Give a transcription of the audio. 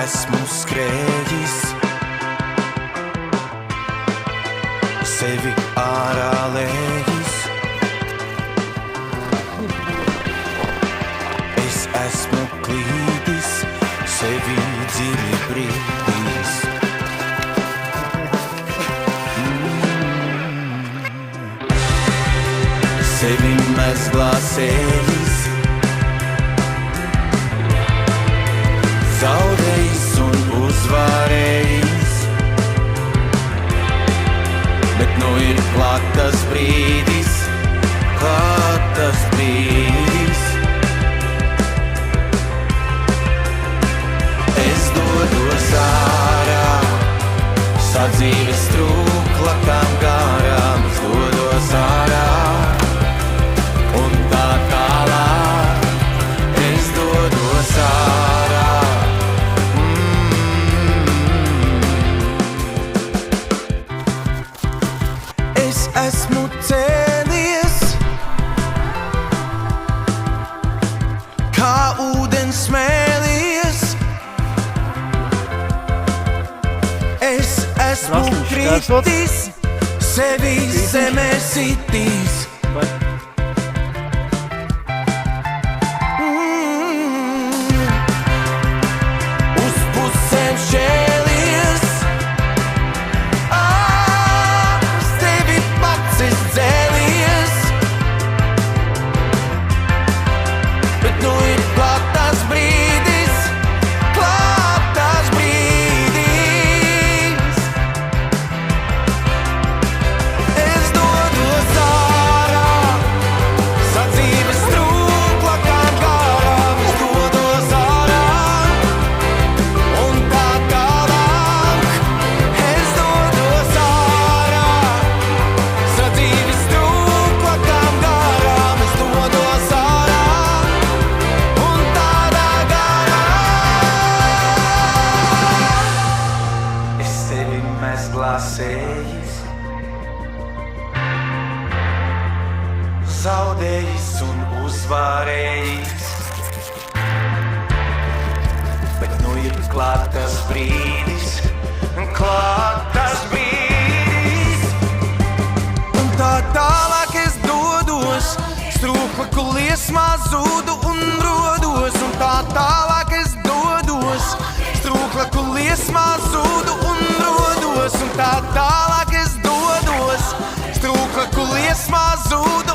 esmu skrējis, sevi ārā lējis. Es esmu klīdis, sevi dziļi brīdis. Sevi mezglā sējis, zaudējis un uzvarējis, bet nu ir klāt tas brīdis, klāt tas brīdis. Es dodos ārā, sadzīves trūklakām garām, es dodos ārā. Un tā tālāk, es dodos ārā. Es esmu cēlies, kā ūdens smēlies. Es esmu kritis, sevi zemē sitīs. Sējis, zaudējis un uzvarējis, bet nu ir klāt tas brīdis, klāt tas brīdis. Un tā tālāk es dodos, strūklaku liesmā zudu un rodos. Un tā tālāk es dodos, strūklaku liesmā zudu un rodos. Un tā tālāk es dodos, strūklaku liesmā zudu